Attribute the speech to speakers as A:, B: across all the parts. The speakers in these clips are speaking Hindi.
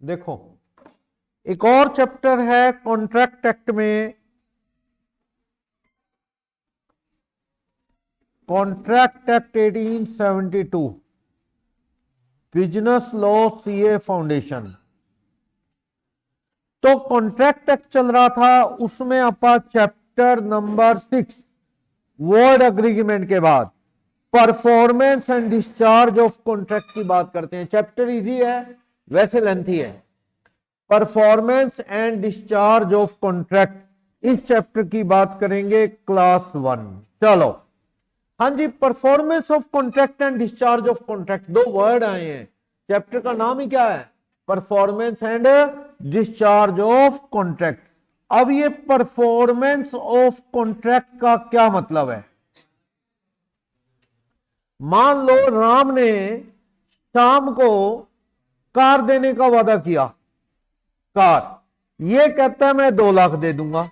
A: देखो एक और चैप्टर है कॉन्ट्रैक्ट एक्ट में, contract act 1872, business law CA foundation. तो कॉन्ट्रैक्ट एक्ट चल रहा था, उसमें आपका चैप्टर नंबर 6 वर्ड एग्रीमेंट के बाद performance and discharge of contract की बात करते हैं। चैप्टर इजी है, वैसे लेंथी है। Performance and discharge of contract, इस चैप्टर की बात करेंगे क्लास 1। चलो हाँ जी, performance of contract and discharge of contract, दो वर्ड आए हैं। चैप्टर का नाम ही क्या है? Performance and discharge of contract. अब ये परफॉर्मेंस ऑफ कॉन्ट्रैक्ट का क्या मतलब है? मान लो राम ने शाम को कार देने का वादा किया, कार, ये कहता है मैं 2 लाख दे दूंगा।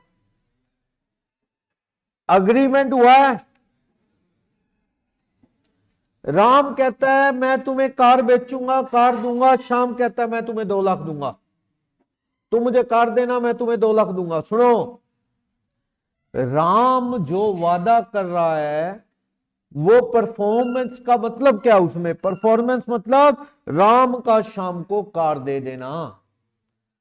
A: अग्रीमेंट हुआ है, राम कहता है मैं तुम्हें कार बेचूंगा, कार दूंगा, शाम कहता है मैं तुम्हें 2 लाख दूंगा। तुम मुझे कार देना, मैं तुम्हें 2 लाख दूंगा। सुनो, राम जो वादा कर रहा है वो परफॉर्मेंस का मतलब क्या? उसमें परफॉर्मेंस मतलब राम का शाम को कार दे देना।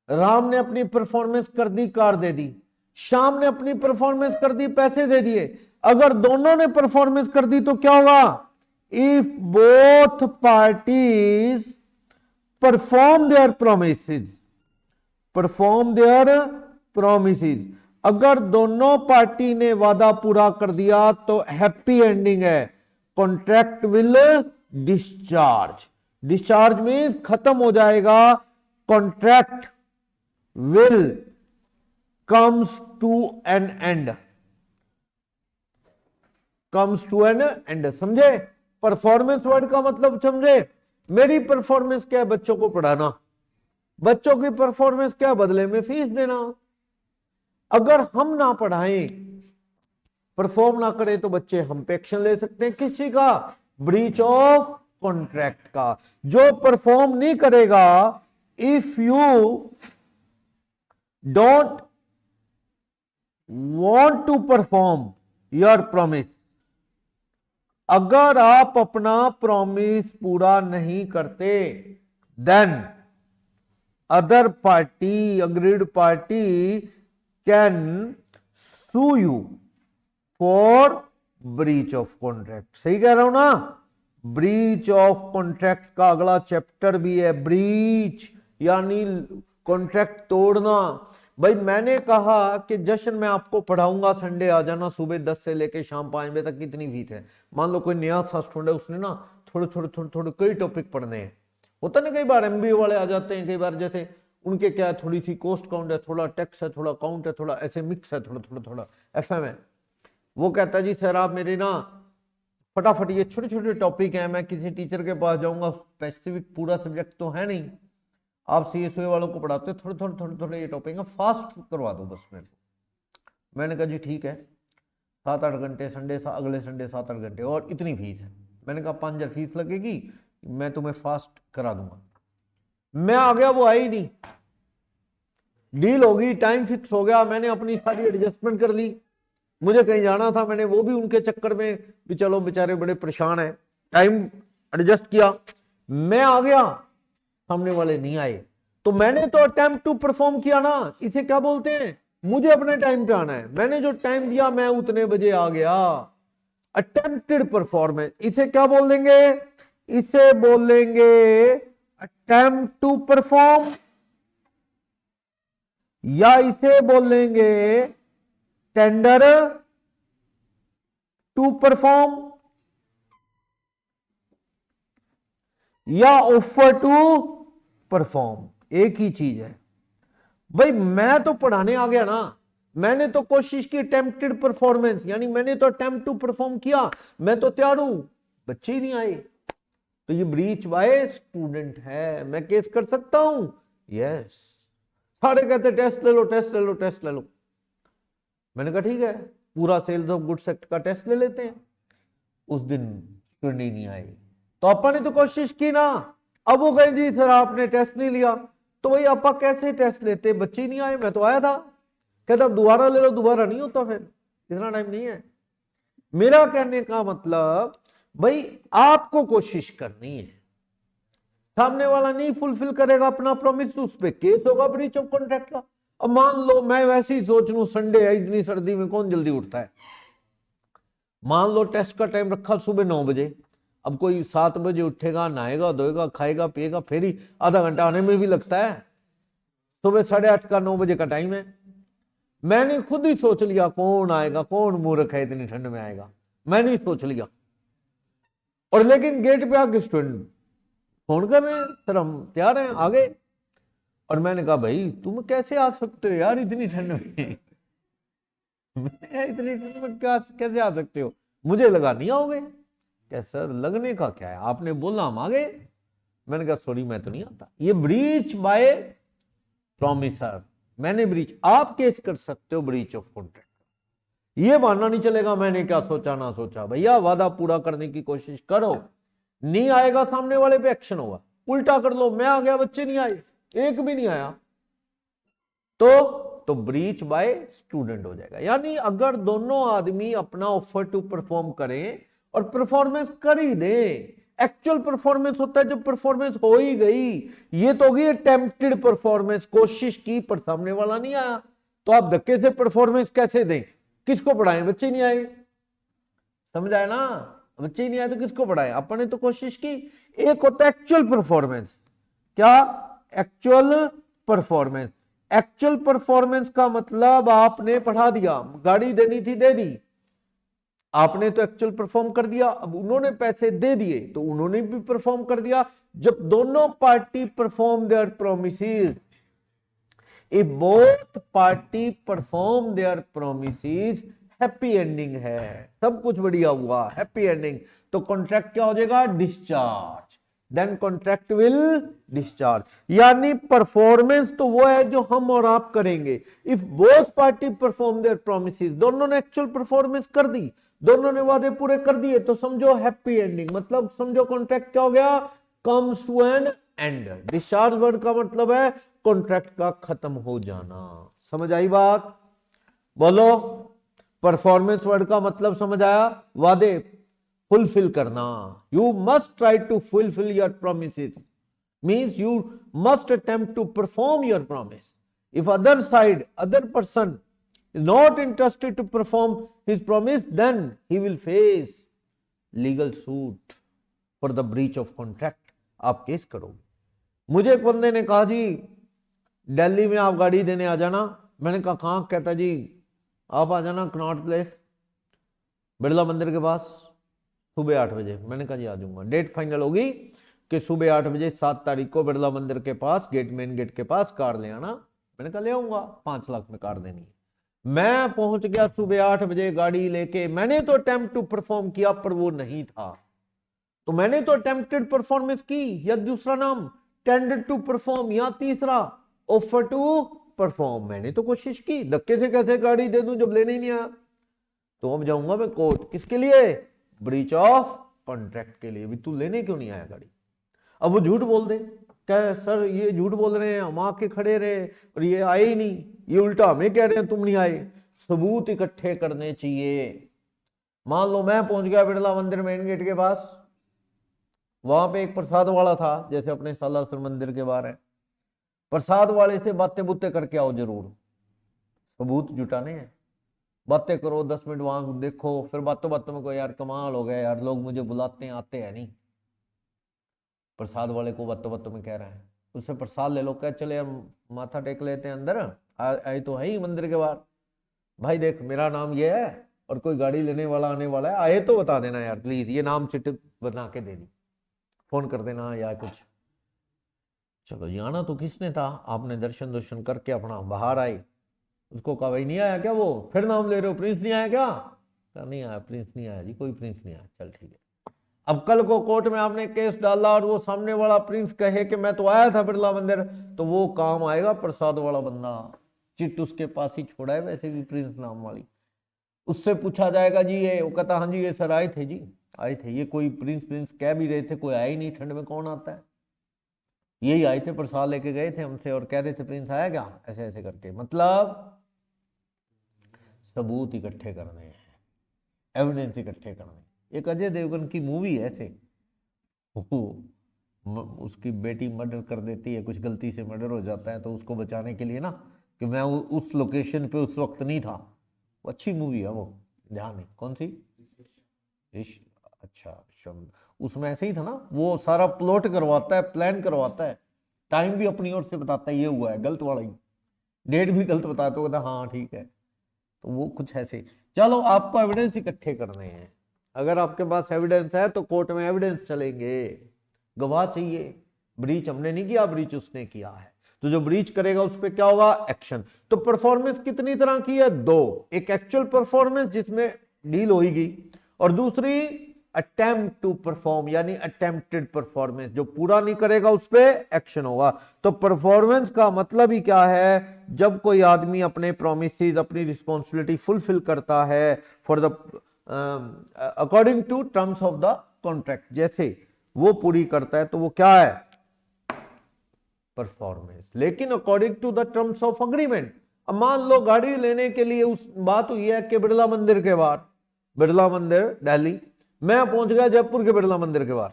A: राम ने अपनी परफॉर्मेंस कर दी, कार दे दी। शाम ने अपनी परफॉर्मेंस कर दी, पैसे दे दिए। अगर दोनों ने परफॉर्मेंस कर दी तो क्या होगा? If both parties perform their promises, perform their promises, अगर दोनों पार्टी ने वादा पूरा कर दिया तो हैप्पी एंडिंग है। Contract will discharge, discharge means खत्म हो जाएगा। Contract will comes to an end, comes to an end. समझे? परफॉर्मेंस वर्ड का मतलब समझे? मेरी परफॉर्मेंस क्या है? बच्चों को पढ़ाना। बच्चों की परफॉर्मेंस क्या? बदले में फीस देना। अगर हम ना पढ़ाएं, परफॉर्म ना करें, तो बच्चे हम पे एक्शन ले सकते हैं। किसी का? ब्रीच ऑफ कॉन्ट्रैक्ट का। जो परफॉर्म नहीं करेगा, if you don't want to perform your promise, अगर आप अपना प्रॉमिस पूरा नहीं करते, then other party, agreed party can sue you for breach of contract. सही कह रहा हूं ना? ब्रीच ऑफ कॉन्ट्रैक्ट का अगला चैप्टर भी है ब्रीच, यानी कॉन्ट्रैक्ट तोड़ना। भाई मैंने कहा कि जश्न मैं आपको पढ़ाऊंगा, संडे आ जाना, सुबह 10 से लेके शाम 5 बजे तक। कितनी फीस है? मान लो कोई नया सा स्टूडेंट है, उसने ना थोड़े कई टॉपिक पढ़ने हैं। होता ना, कई बार एमबीए वाले आ जाते हैं, कई बार जैसे उनके क्या है, थोड़ी सी कॉस्ट काउंट है, थोड़ा टैक्स है, थोड़ा अकाउंट है, थोड़ा ऐसे मिक्स है, थोड़ा एफएम है। वो कहता है जी सर आप मेरे ना फटाफट, ये छोटे छोटे टॉपिक हैं, मैं किसी टीचर के पास जाऊंगा, स्पेसिफिक पूरा सब्जेक्ट तो है नहीं, आप सीएसओ वालों को पढ़ाते, थोड़े ये टॉपिक है, फास्ट करवा दो बस मेरे को। मैंने कहा जी ठीक है, 7-8 घंटे संडे, अगले संडे 7-8 घंटे, और इतनी फीस है। मैंने कहा 5,000 फीस लगेगी, मैं तुम्हें फास्ट करा दूंगा। मैं आ गया, वो आई नहीं। डील होगी, टाइम फिक्स हो गया, मैंने अपनी सारी एडजस्टमेंट कर ली। मुझे कहीं जाना था, मैंने वो भी उनके चक्कर में भी, चलो बेचारे बड़े परेशान हैं, टाइम एडजस्ट किया। मैं आ गया, सामने वाले नहीं आए, तो मैंने तो अटेम्प्ट टू परफॉर्म किया ना। इसे क्या बोलते हैं? मुझे अपने टाइम पे आना है, मैंने जो टाइम दिया मैं उतने बजे आ गया। अटेम्प्टेड परफॉर्मेंस, इसे क्या बोल देंगे? इसे बोल देंगे अटेम्प्ट टू परफॉर्म, या इसे बोल देंगे टेंडर टू परफॉर्म, या ऑफर टू परफॉर्म, एक ही चीज है। भाई मैं तो पढ़ाने आ गया ना, मैंने तो कोशिश की अटेम्प्टेड परफॉर्मेंस, यानी मैंने तो अटेम्प्ट टू परफॉर्म किया, मैं तो तैयार हूं, बच्चे ही नहीं आए, तो ये ब्रीच बाय स्टूडेंट है, मैं केस कर सकता हूं। यस, सारे कहते टेस्ट ले लो, टेस्ट ले लो, टेस्ट ले लो। मैंने कहा ठीक है, पूरा सेल्स ऑफ गुड्स एक्ट का टेस्ट ले लेते हैं। उस दिन नहीं आई, तो अपन ने तो कोशिश की ना। अब वो कहें जी सर आपने टेस्ट नहीं लिया, तो भाई आपा कैसे टेस्ट लेते, बच्चे ही नहीं आए, मैं तो आया था। कहता अब दोबारा ले लो, दोबारा नहीं होता, फिर इतना टाइम नहीं है। मेरा कहने का मतलब भाई आपको कोशिश करनी है, सामने वाला नहीं फुलफिल करेगा अपना प्रॉमिस तो उस पर केस होगा ब्रीच ऑफ कॉन्ट्रैक्ट का। अब मान लो मैं वैसे ही सोच लूं संडे है, इतनी सर्दी में कौन जल्दी उठता है, मान लो टेस्ट का टाइम रखा सुबह 9 बजे, अब कोई 7 बजे उठेगा, नहाएगा धोएगा खाएगा पिएगा, फिर ही आधा घंटा आने में भी लगता है। सुबह 8:30 का 9 बजे का टाइम है, मैंने खुद ही सोच लिया कौन आएगा, कौन मूर्ख है इतनी ठंड में आएगा, मैंने ही सोच लिया। और लेकिन गेट पे आके स्टूडेंट फोन कर रहे हैं, सर हम तैयार हैं आगे। और मैंने कहा भाई तुम कैसे आ सकते हो यार इतनी ठंड में इतनी ठंड में क्या कैसे आ सकते हो, मुझे लगा नहीं आओगे। क्या सर लगने का क्या है, आपने बोला हम आ गए। मैंने कहा सॉरी मैं तो नहीं आता, ये ब्रीच बाय प्रॉमिसर, मैंने ब्रीच, आप केस कर सकते हो ब्रीच ऑफ कॉन्ट्रैक्ट। ये मानना नहीं चलेगा मैंने क्या सोचा ना सोचा, भैया वादा पूरा करने की कोशिश करो, नहीं आएगा सामने वाले पे एक्शन होगा। उल्टा कर लो, मैं आ गया बच्चे नहीं आए, एक भी नहीं आया, तो ब्रीच बाय स्टूडेंट हो जाएगा। यानी अगर दोनों आदमी अपना ऑफर टू परफॉर्म करें और परफॉर्मेंस कर ही दे, एक्चुअल परफॉर्मेंस होता है जब परफॉर्मेंस हो ही गई, ये तो होगी अटेम्प्टेड परफॉर्मेंस, कोशिश की पर सामने वाला नहीं आया, तो आप धक्के से परफॉर्मेंस कैसे दें, किसको पढ़ाएं, बच्चे नहीं आए, समझ आए ना, बच्चे ही नहीं आए तो किसको पढ़ाएं, अपने तो कोशिश की। एक होता है एक्चुअल परफॉर्मेंस, क्या एक्चुअल परफॉर्मेंस, एक्चुअल परफॉर्मेंस का मतलब आपने पढ़ा दिया, गाड़ी देनी थी दे दी, आपने तो एक्चुअल परफॉर्म कर दिया, अब उन्होंने पैसे दे दिए तो उन्होंने भी परफॉर्म कर दिया। जब दोनों party perform their promises, if both party perform their promises, happy ending है, सब कुछ बढ़िया हुआ, हैप्पी एंडिंग, तो कॉन्ट्रैक्ट क्या हो जाएगा, discharge, then contract will discharge. यानी परफॉर्मेंस तो वो है जो हम और आप करेंगे। If both party perform their promises, दोनों ने एक्चुअल परफॉर्मेंस कर दी, दोनों ने वादे पूरे कर दिए, तो समझो हैप्पी एंडिंग, मतलब समझो कॉन्ट्रैक्ट क्या हो गया, comes to an end. Discharge word का मतलब है कॉन्ट्रैक्ट का खत्म हो जाना। समझ आई बात, बोलो। परफॉर्मेंस वर्ड का मतलब समझ आया, वादे फुलफिल करना, you must try to fulfil your promises, means you must attempt to perform your promise. If other side, other person is not interested to perform his promise, then he will face legal suit for the breach of contract। आप केस करोगे। मुझे एक बंदे ने कहा जी दिल्ली में आप गाड़ी देने आ जाना, मैंने कहा कहाँ, कहता जी आप आ जाना कनॉट प्लेस बिरला मंदिर के पास सुबह 8 बजे। मैंने कहा जी आ जाऊंगा। डेट फाइनल होगी कि सुबह 8 बजे 7 तारीख को बिरला मंदिर के पास गेट, मेन गेट के पास कार ले आना। मैंने कहा ले आऊंगा, 5 लाख में कार देनी है। मैं पहुंच गया सुबह 8 बजे गाड़ी लेके, मैंने तो अटेम्प्ट टू परफॉर्म किया पर वो नहीं था, तो मैंने तो अटेम्प्टेड परफॉर्मेंस की, या दूसरा नाम टेंडेड टू परफॉर्म, या तीसरा ऑफर टू परफॉर्म, मैंने तो कोशिश की, धक्के से कैसे गाड़ी दे दूं जब लेने ही नहीं आया। तो अब जाऊंगा मैं कोर्ट, किसके लिए, ब्रीच ऑफ कॉन्ट्रैक्ट के लिए, भी तू लेने क्यों नहीं आया गाड़ी। अब वो झूठ बोल दे, क्या सर ये झूठ बोल रहे हैं, हम आके खड़े रहे और ये आए ही नहीं, ये उल्टा हमें कह रहे हैं तुम नहीं आए। सबूत इकट्ठे करने चाहिए। मान लो मैं पहुंच गया बिरला मंदिर मेन गेट के पास, वहां पे एक प्रसाद वाला था, जैसे अपने सालासर मंदिर के बाहर है, प्रसाद वाले से बातें बुतें करके आओ जरूर, सबूत जुटाने हैं। बातें करो 10 मिनट वहां देखो, फिर बातों बातों में को यार कमाल हो गया यार, लोग मुझे बुलाते हैं आते हैं नहीं, प्रसाद वाले को बातों बातों में कह रहा है, उससे प्रसाद ले लो, कह चले यार माथा टेक लेते हैं अंदर, आए तो है ही मंदिर के बाहर, भाई देख मेरा नाम ये है और कोई गाड़ी लेने वाला आने वाला है, आए तो बता देना यार प्लीज, ये नाम चिट बना के दे दी, फोन कर देना या कुछ। चलो जी आना तो किसने था, आपने दर्शन दर्शन करके अपना बाहर आए, उसको कहा भाई नहीं आया क्या, वो फिर नाम ले रहे हो, प्रिंस नहीं आया क्या, कहा नहीं आया, प्रिंस नहीं आया जी, कोई प्रिंस नहीं आया, चल ठीक है। अब कल को कोर्ट में आपने केस डाला और वो सामने वाला प्रिंस कहे कि मैं तो आया था बिरला मंदिर, तो वो काम आएगा प्रसाद वाला बंदा, चिट उसके पास ही छोड़ा है वैसे भी प्रिंस नाम वाली, उससे पूछा जाएगा जी ये, वो कहता हाँ जी ये सर आए थे जी, आए थे, ये कोई प्रिंस प्रिंस कह भी रहे थे, कोई आया ही नहीं, ठंड में कौन आता है। यही आए थे प्रसाद लेके गए थे हमसे और कह रहे थे प्रिंस आया क्या, ऐसे ऐसे करके, मतलब सबूत इकट्ठे करने हैं, एविडेंस इकट्ठे करने। एक अजय देवगन की मूवी है ऐसे, उसकी बेटी मर्डर कर देती है, कुछ गलती से मर्डर हो जाता है, तो उसको बचाने के लिए ना कि मैं उस लोकेशन पे उस वक्त नहीं था, वो अच्छी मूवी है वो, ध्यान नहीं कौन सी, अच्छा उसमें ऐसे ही था ना, वो सारा प्लॉट करवाता है, प्लान करवाता है, टाइम भी अपनी ओर से बताता है, ये हुआ है गलत वाला ही, डेट भी गलत बताता है, तो कहता हाँ ठीक है, तो वो कुछ ऐसे। चलो आपको एविडेंस इकट्ठे करने हैं, अगर आपके पास एविडेंस है तो कोर्ट में एविडेंस चलेंगे, गवाह चाहिए। ब्रीच हमने नहीं किया, ब्रीच उसने किया है, तो जो ब्रीच करेगा उस पर क्या होगा, एक्शन। तो परफॉर्मेंस कितनी तरह की है, दो, एक एक्चुअल परफॉर्मेंस जिसमें डील होगी, और दूसरी अटेम्प्ट टू परफॉर्म यानी अटेम्प्टेड परफॉर्मेंस, जो पूरा नहीं करेगा उस पर एक्शन होगा। तो परफॉर्मेंस का मतलब ही क्या है, जब कोई आदमी अपने प्रोमिसेस, अपनी रिस्पॉन्सिबिलिटी फुलफिल करता है for the according to terms of the contract, जैसे वो पूरी करता है तो वो क्या है, परफॉर्मेंस। लेकिन according to the terms of agreement, अब मान लो गाड़ी लेने के लिए उस बात हुई है कि बिरला मंदिर के बाहर, बिरला मंदिर दिल्ली, मैं पहुंच गया जयपुर के बिरला मंदिर के बाहर,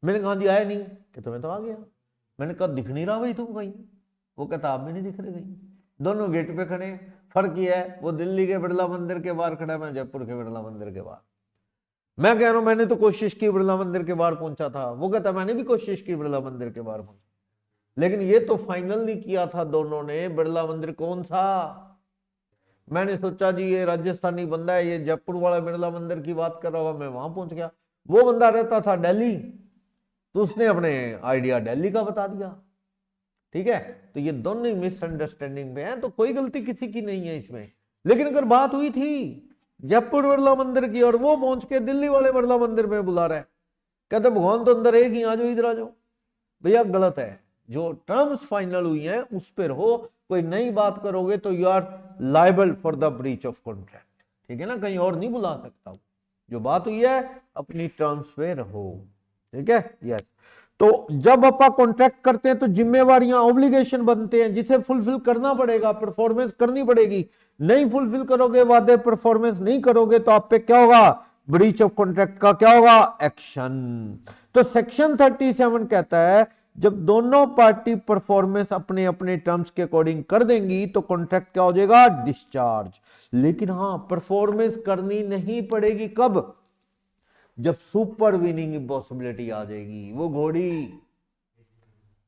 A: मैंने कहा जी आया नहीं, कि तुम्हें तो आ गया, मैंने कहा दिख नहीं रहा भाई तुम कहीं, वो कहता आप भी नहीं दिख रहे कहीं, दोनों गेट पे खड़े, फर्क ये है वो दिल्ली के बिरला मंदिर के बाहर खड़ा है, मैं जयपुर के बिरला मंदिर के बाहर। मैं कह रहा हूं मैंने तो कोशिश की बिरला मंदिर के बाहर पहुंचा था, वो कहता मैंने भी कोशिश की बिरला मंदिर के बाहर पहुंचा, लेकिन ये तो फाइनल नहीं किया था दोनों ने, बिरला मंदिर कौन सा। मैंने सोचा जी ये राजस्थानी बंदा है, ये जयपुर वाला बिरला मंदिर की बात कर रहा होगा, मैं वहां पहुंच गया, वो बंदा रहता था दिल्ली, तो उसने अपने आइडिया दिल्ली का बता दिया, ठीक है। तो ये दोनों ही मिसअंडरस्टैंडिंग में है, तो कोई गलती किसी की नहीं है इसमें। लेकिन अगर बात हुई थी जयपुर बिरला मंदिर की और वो पहुंच के दिल्ली वाले बिरला मंदिर में बुला रहा है, कहते भगवान तो अंदर एक ही, आ जाओ इधर आ जाओ, भैया गलत है, जो टर्म्स फाइनल हुई हैं उस पर हो, कोई नई बात करोगे तो you are liable for the breach of contract, ठीक है ना, कहीं और नहीं बुला सकता हूं, जो बात हुई है अपनी टर्म्स पे रहो, ठीक है। यस, तो जब अपन कॉन्ट्रैक्ट करते हैं तो जिम्मेवारियां, ऑब्लिगेशन बनते हैं जिसे फुलफिल करना पड़ेगा, परफॉर्मेंस करनी पड़ेगी, नहीं फुलफिल करोगे वादे, परफॉर्मेंस नहीं करोगे तो आप पे क्या होगा, ब्रीच ऑफ कॉन्ट्रैक्ट का क्या होगा, एक्शन। तो सेक्शन 37 कहता है जब दोनों पार्टी परफॉर्मेंस अपने अपने टर्म्स के अकॉर्डिंग कर देंगी तो कॉन्ट्रैक्ट क्या हो जाएगा, डिस्चार्ज। लेकिन हां परफॉर्मेंस करनी नहीं पड़ेगी, कब, जब सुपर विनिंग इम्पॉसिबिलिटी आ जाएगी, वो घोड़ी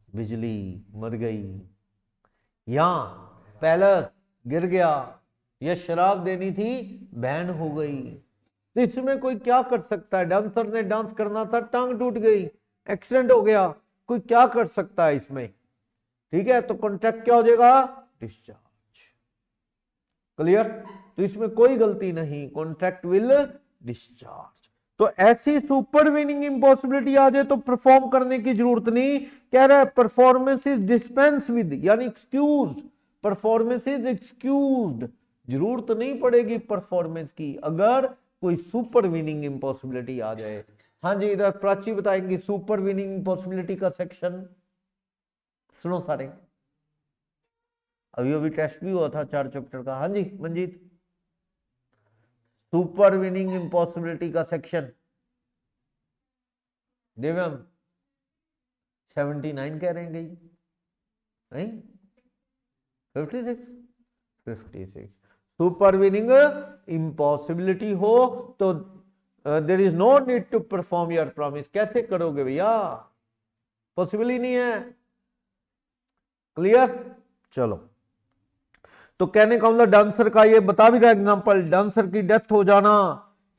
A: बिजली मर गई, या पैलेस गिर गया, या शराब देनी थी बैन हो गई, तो इसमें कोई क्या कर सकता है, डांसर ने डांस करना था टांग टूट गई, एक्सीडेंट हो गया, कोई क्या कर सकता है इसमें, ठीक है। तो कॉन्ट्रैक्ट क्या हो जाएगा, डिस्चार्ज, क्लियर। तो इसमें कोई गलती नहीं, कॉन्ट्रैक्ट विल डिस्चार्ज। तो ऐसी सुपर विनिंग इंपॉसिबिलिटी आ जाए तो परफॉर्म करने की जरूरत नहीं, कह रहा है परफॉर्मेंस इज डिस्पेंस विद यानी एक्सक्यूज, परफॉर्मेंस इज एक्सक्यूज्ड, जरूरत नहीं पड़ेगी परफॉर्मेंस की अगर कोई सुपर विनिंग इंपॉसिबिलिटी आ जाए। हाँ जी, इधर प्राची बताएंगे सुपर विनिंग इंपॉसिबिलिटी का सेक्शन, सुनो सारे, अभी अभी टेस्ट भी हुआ था 4 चैप्टर का। हाँ जी मंजीत, सुपर विनिंग इंपॉसिबिलिटी का सेक्शन, दिव्यम 79 कह रहे हैं, गई नहीं 56, 56 सुपर विनिंग इंपॉसिबिलिटी हो तो there is no need to perform your promise, कैसे करोगे भैया, पॉसिबल ही नहीं है, क्लियर। चलो, तो कहने का मतलब डांसर का ये बता भी रहा एग्जांपल, डांसर की डेथ हो जाना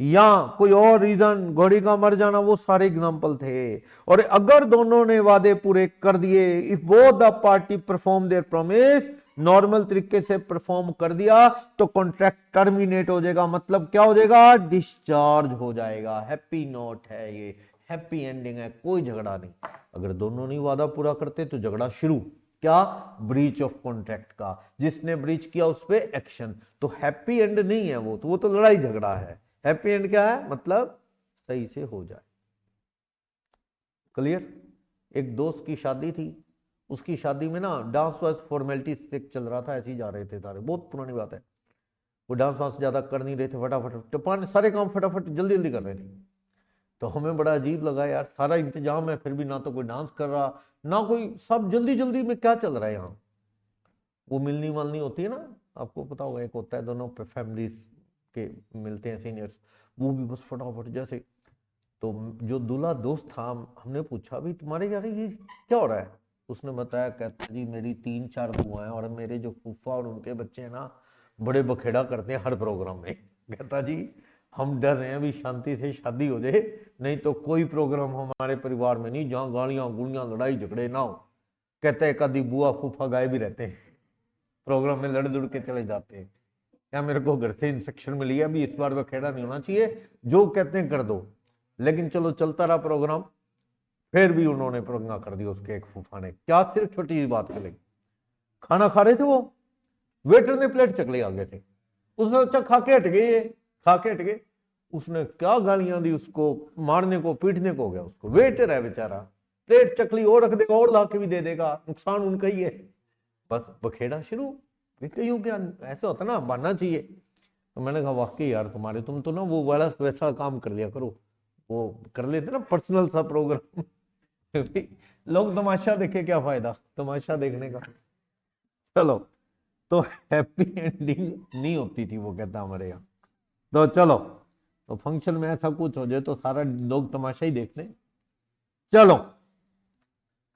A: या कोई और रीजन, घोड़ी का मर जाना, वो सारे एग्जांपल थे। और अगर दोनों ने वादे पूरे कर दिए, if both the party perform their promise, normal तरीके से परफॉर्म कर दिया तो कॉन्ट्रैक्ट टर्मिनेट हो जाएगा, मतलब क्या हो जाएगा, डिस्चार्ज हो जाएगा। हैप्पी नोट है ये, हैप्पी एंडिंग है, कोई झगड़ा नहीं। अगर दोनों नहीं वादा पूरा करते तो झगड़ा शुरू, क्या, ब्रीच ऑफ कॉन्ट्रैक्ट का, जिसने ब्रीच किया उस पर एक्शन। तो हैप्पी एंड नहीं है वो, तो वो तो लड़ाई झगड़ा है। हैप्पी एंड क्या है, मतलब सही से हो जाए, क्लियर। एक दोस्त की शादी थी, उसकी शादी में ना डांस वांस फॉर्मेलिटी से चल रहा था, ऐसे ही जा रहे थे सारे, बहुत पुरानी बात है। वो डांस वांस ज्यादा कर नहीं रहे थे, फटाफट सारे काम फटाफट जल्दी जल्दी कर रहे थे। तो हमें बड़ा अजीब लगा यार, सारा इंतजाम है फिर भी ना तो कोई डांस कर रहा ना कोई, सब जल्दी जल्दी में क्या चल रहा है यहाँ। वो मिलनी वलनी होती है ना, आपको पता होगा, एक होता है दोनों फैमिलीज के मिलते हैं सीनियर्स, वो भी बस फटाफट जैसे। तो जो दूल्हा दोस्त था, हमने पूछा भी तुम्हारे यार ये क्या हो रहा है। उसने बताया, कहता जी मेरी 3-4 बुआ हैं और मेरे जो फूफा और उनके बच्चे हैं ना, बड़े बखेड़ा करते हैं हर प्रोग्राम में। कहता जी हम डर रहे हैं अभी शांति से शादी हो जाए, नहीं तो कोई प्रोग्राम हमारे परिवार में नहीं जहाँ गालियां गुड़ियां लड़ाई झगड़े ना हो। कहते हैं कभी बुआ फूफा गाए भी रहते हैं, प्रोग्राम में लड़ लड़ के चले जाते हैं। क्या मेरे को घर से इंस्ट्रक्शन मिली है अभी इस बार बखेड़ा नहीं होना चाहिए, जो कहते हैं कर दो। लेकिन चलो चलता रहा प्रोग्राम, फिर भी उन्होंने पंगा कर दिया उसके एक फूफा ने। क्या सिर्फ छोटी सी बात के लिए खाना खा रहे थे वो, वेटर ने प्लेट चकले आगे थे, उसने सोचा खा के हट गए, खा के हट गए। उसने क्या गालियां दी उसको, मारने को पीटने को हो गया उसको। वेटर है बेचारा, प्लेट चकली और रख देगा और ला के भी दे देगा, नुकसान उनका ही है। बस बखेड़ा शुरू। कहीं क्या ऐसा होता ना, बनना चाहिए। तो मैंने कहा वाकई यार तुम्हारे, तुम तो ना वो वाला वैसा काम कर लिया करो, वो कर लेते ना पर्सनल सा प्रोग्राम। लोग तमाशा देखे क्या फायदा तमाशा देखने का। चलो, तो हैप्पी एंडिंग नहीं होती थी वो कहता हमारे यहाँ। तो चलो, तो फंक्शन में ऐसा कुछ हो जाए तो सारा लोग तमाशा ही देखते। चलो,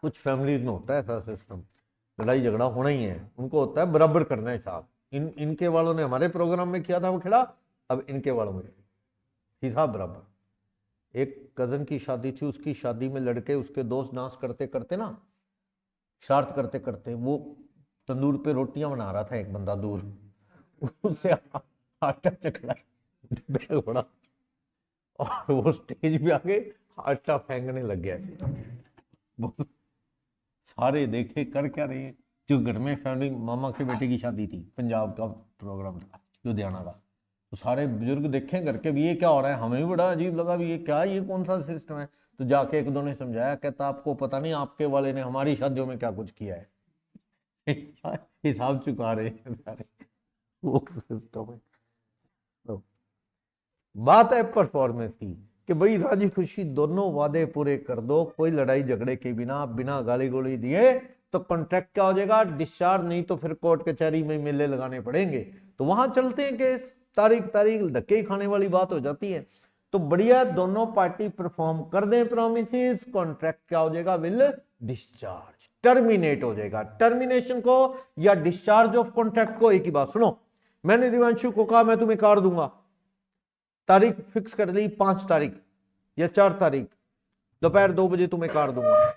A: कुछ फैमिलीज में होता है ऐसा सिस्टम, लड़ाई झगड़ा होना ही है, उनको होता है बराबर करना है हिसाब। इनके वालों ने हमारे प्रोग्राम में किया था वो खिला, अब इनके वालों में हिसाब बराबर। एक कजन की शादी थी, उसकी शादी में लड़के उसके दोस्त डांस करते करते ना, शरारत करते करते, वो तंदूर पे रोटियां बना रहा था एक बंदा दूर, उससे आटा चकला बैग बड़ा, और वो स्टेज पे आके आटा फेंकने लग गया। सारे देखे कर क्या रहे हैं। जो घर में फैमिली, मामा के बेटे की शादी थी, पंजाब का प्रोग्राम था, लुधियाना का, तो सारे बुजुर्ग देखे घर के भी ये क्या हो रहा है। हमें भी बड़ा अजीब लगा भी ये क्या, ये कौन सा सिस्टम है। तो जाके एक दो ने समझाया, कहता आपको पता नहीं आपके वाले ने हमारी शादियों में क्या कुछ किया है। हिसाब चुका रहे हैं सारे, वो सिस्टम है। तो बात है परफॉर्मेंस की कि भाई राजी खुशी दोनों वादे पूरे कर दो, कोई लड़ाई झगड़े के बिना, बिना गाली गोली दिए, तो कॉन्ट्रैक्ट क्या हो जाएगा, डिस्चार्ज। नहीं तो फिर कोर्ट कचहरी में मेले लगाने पड़ेंगे, तो वहां चलते हैं केस, तारीख तारीख धक्के खाने वाली बात हो जाती है। तो बढ़िया दोनों पार्टी परफॉर्म कर दें प्रोमिस, कॉन्ट्रैक्ट क्या हो जाएगा, विल डिस्चार्ज, टर्मिनेट हो जाएगा। टर्मिनेशन को या डिस्चार्ज ऑफ कॉन्ट्रैक्ट को, एक ही बात सुनो, मैंने दिवांशु को कहा मैं तुम्हें कार दूंगा, तारीख फिक्स कर ली 5 तारीख या 4 तारीख, दोपहर 2 बजे तुम्हें कार दूंगा।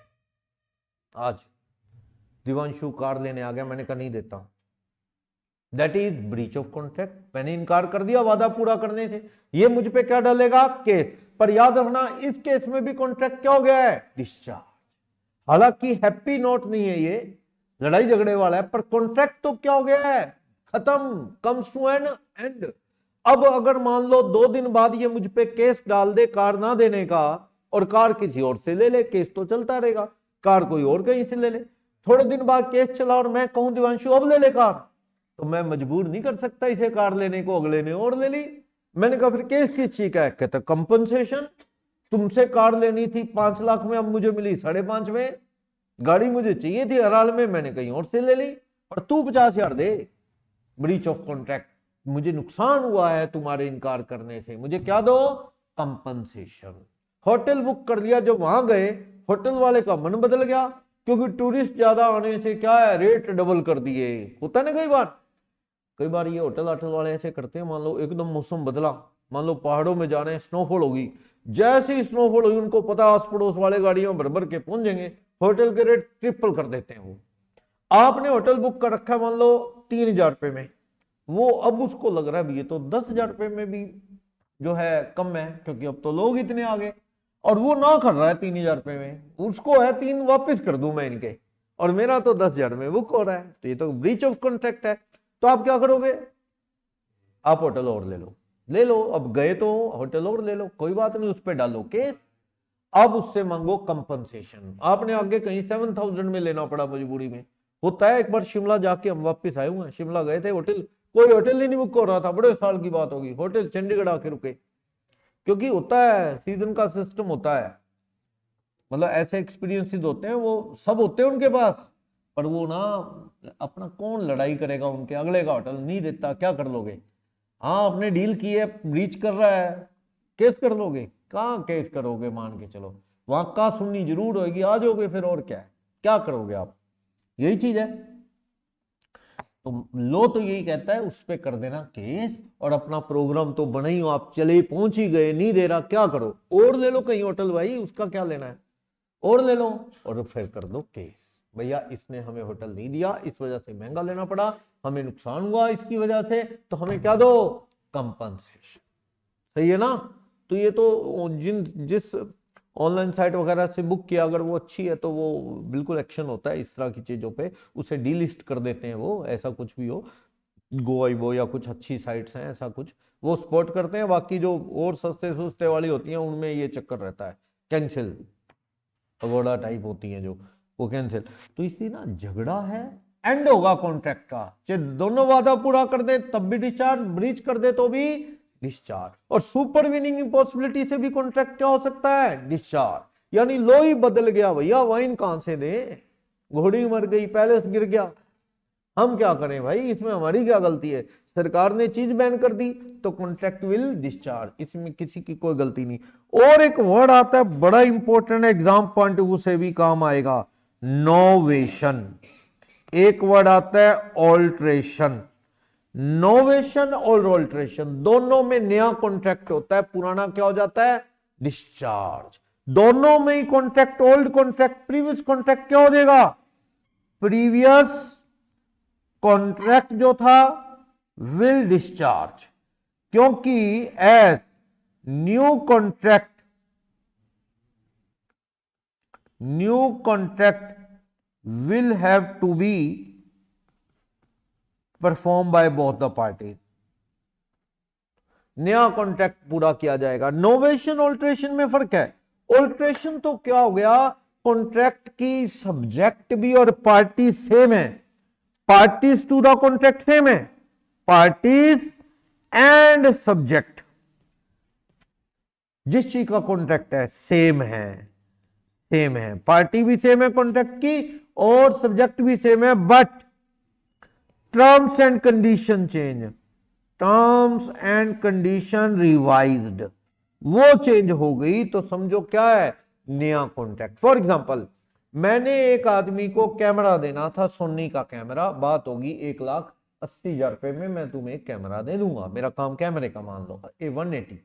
A: आज दिवांशु कार लेने आ गया, मैंने कहा नहीं देता, that is breach of contract. मैंने इनकार कर दिया वादा पूरा करने से, ये मुझ पे क्या डालेगा, केस। पर याद रखना इस केस में भी कॉन्ट्रैक्ट क्या हो गया है, डिस्चार्ज। हालांकि हैप्पी नोट नहीं है ये, लड़ाई झगड़े वाला है, पर कॉन्ट्रैक्ट तो क्या हो गया है, खत्म, कम्स टू एन एंड। अब अगर मान लो 2 दिन बाद ये मुझ पे केस डाल दे कार ना देने का, और कार किसी और से ले ले, केस तो चलता रहेगा, कार कोई और कहीं से ले ले। थोड़े दिन बाद केस चला और मैं कहूं दिवांशु अब ले ले कार, तो मैं मजबूर नहीं कर सकता इसे कार लेने को, अगले ने और ले ली। मैंने कहा फिर केस किस चीज का है, कहता कंपनसेशन, तुमसे कार लेनी थी 5 लाख में, अब मुझे मिली 5.5 में, गाड़ी मुझे चाहिए थी हराल में, मैंने कहीं और से ले ली, और तू 50,000 दे। ब्रीच ऑफ कॉन्ट्रैक्ट, मुझे नुकसान हुआ है तुम्हारे इनकार करने से, मुझे क्या दो, कंपनसेशन। होटल बुक कर लिया, जब वहां गए होटल वाले का मन बदल गया, क्योंकि टूरिस्ट ज्यादा आने से क्या है, रेट डबल कर दिए। होता ना कई बार ये होटल आटल वाले ऐसे करते हैं, मान लो एकदम मौसम बदला, मान लो पहाड़ों में जा रहे हैं, स्नोफॉल होगी, जैसे ही स्नोफॉल होगी उनको पता आस पड़ोस वाले गाड़ियों भर भर के पहुंचेंगे, होटल के रेट ट्रिपल कर देते हैं। वो आपने होटल बुक कर रखा है मान लो 3,000 रुपए में, वो अब उसको लग रहा है ये तो 10,000 रुपए में भी जो है कम है, क्योंकि अब तो लोग इतने आ गए, और वो ना कर रहा है 3,000 रुपए में, उसको है 3 वापस कर दूं मैं इनके, और मेरा तो 10,000 में बुक हो रहा है, तो ये तो ब्रीच ऑफ कॉन्ट्रैक्ट है। तो आप क्या करोगे, आप होटल और ले लो, अब गए तो होटल और ले लो, कोई बात नहीं, उस पर डालो केस। अब उससे मांगो कंपनसेशन। आपने आगे कहीं 7,000 में लेना पड़ा मजबूरी में, होता है। एक बार शिमला जाके हम वापस आए हुए हैं, शिमला गए थे, होटल कोई होटल ही नहीं बुक हो रहा था, बड़े साल की बात होगी, होटल चंडीगढ़ आके रुके, क्योंकि होता है सीजन का सिस्टम होता है, मतलब ऐसे एक्सपीरियंसेस होते हैं, वो सब होते हैं उनके पास, पर वो ना अपना कौन लड़ाई करेगा उनके, अगले का होटल नहीं देता, क्या कर लोगे। हाँ आपने डील की है, ब्रीच कर रहा है, केस कर लोगे, कहाँ केस करोगे, मान के चलो वहां का सुननी जरूर होगी, आ जाओगे फिर, और क्या है, क्या करोगे आप, यही चीज है। तो लो तो यही कहता है उस पे कर देना केस, और अपना प्रोग्राम तो बना ही हो, आप चले पहुंच ही गए, नहीं दे रहा, क्या करो, और ले लो कहीं होटल, भाई उसका क्या लेना है, और ले लो, और फिर कर दो केस, भैया इसने हमें होटल नहीं दिया, इस वजह से महंगा लेना पड़ा, हमें नुकसान हुआ इसकी वजह से, तो हमें क्या दो, कंपनसेशन। सही है ना। तो ये तो जिस ऑनलाइन साइट वगैरह से बुक किया, अगर वो अच्छी है तो वो बिल्कुल एक्शन होता है इस तरह की चीजों पे, उसे डीलिस्ट कर देते हैं वो, ऐसा कुछ भी हो, गोइबो या कुछ अच्छी साइट्स हैं ऐसा कुछ, वो स्पॉट करते हैं। बाकी जो और सस्ते सुस्ते वाली होती हैं उनमें ये चक्कर रहता है, कैंसिल अगोड़ा टाइप होती हैं जो, वो कैंसिल। तो इसलिए ना झगड़ा है, एंड होगा कॉन्ट्रैक्ट का, चाहे दोनों वादा पूरा कर दे तब भी डिस्चार्ज, ब्रीच कर दे तो भी डिस्चार्ज, और सुपर विनिंग इम्पॉसिबिलिटी से भी कॉन्ट्रैक्ट क्या हो सकता है, डिस्चार्ज। यानी लो ही बदल गया भैया, वाइन कहां से दे, घोड़ी मर गई, पैलेस गिर गया, हम क्या करें भाई, इसमें हमारी क्या गलती है, सरकार ने चीज बैन कर दी तो कॉन्ट्रैक्ट विल डिस्चार्ज, इसमें किसी की कोई गलती नहीं। और एक वर्ड आता है बड़ा important, exam point of view से भी काम आएगा, नोवेशन। एक वर्ड आता है ऑल्ट्रेशन। नोवेशन और ऑल्ट्रेशन दोनों में नया कॉन्ट्रैक्ट होता है, पुराना क्या हो जाता है, डिस्चार्ज। दोनों में ही contract, old contract previous contract क्या हो जाएगा, प्रीवियस कॉन्ट्रैक्ट जो था विल डिस्चार्ज, क्योंकि as new contract will have to be perform by both the party, नया कॉन्ट्रैक्ट पूरा किया जाएगा। नोवेशन ऑल्ट्रेशन में फर्क है, ऑल्ट्रेशन तो क्या हो गया, कॉन्ट्रैक्ट की सब्जेक्ट भी और पार्टी सेम है, parties to the contract same है, पार्टीज एंड सब्जेक्ट, जिस चीज का कॉन्ट्रैक्ट है सेम है, पार्टी भी सेम है कॉन्ट्रैक्ट की और सब्जेक्ट भी सेम है, but terms and condition change, terms and condition revised, वो चेंज हो गई तो समझो क्या है, नया कॉन्ट्रैक्ट। फॉर एग्जांपल मैंने एक आदमी को कैमरा देना था, सोनी का कैमरा, बात होगी 1,80,000 रुपए में मैं तुम्हें एक कैमरा दे दूंगा, मेरा काम कैमरे का मान लो A180,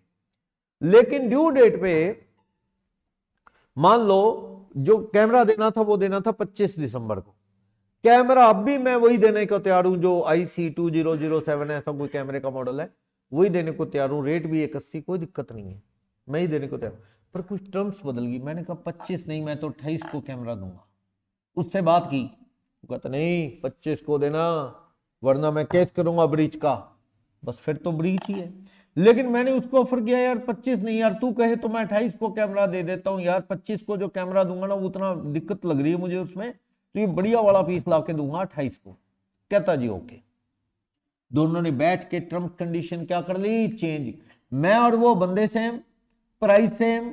A: लेकिन ड्यू डेट पे मान लो जो कैमरा देना था वो देना था 25 दिसंबर को, कैमरा अब भी मैं वही देने को तैयार हूं जो IC2007 ऐसा कोई कैमरे का मॉडल है, वही देने को तैयार हूं, रेट भी 180, कोई दिक्कत नहीं है, मैं ही देने को तैयार, पर कुछ टर्म्स बदल गई, मैंने कहा 25 नहीं मैं तो 28 को कैमरा दूंगा, उससे बात की, कहता नहीं 25 को देना वरना मैं केस करूंगा ब्रीच का, बस फिर तो ब्रीच ही है। लेकिन मैंने उसको ऑफर किया यार 25 नहीं, यार तू कहे तो मैं 28 को कैमरा दे देता हूं यार, 25 को जो कैमरा दूंगा ना वो उतना दिक्कत लग रही है मुझे उसमें, तो ये बढ़िया वाला पीस ला के दूंगा 28 को, कहता जी ओके। दोनों ने बैठ के टर्म कंडीशन क्या कर ली, चेंज, मैं और वो बंदे सेम, प्राइस सेम,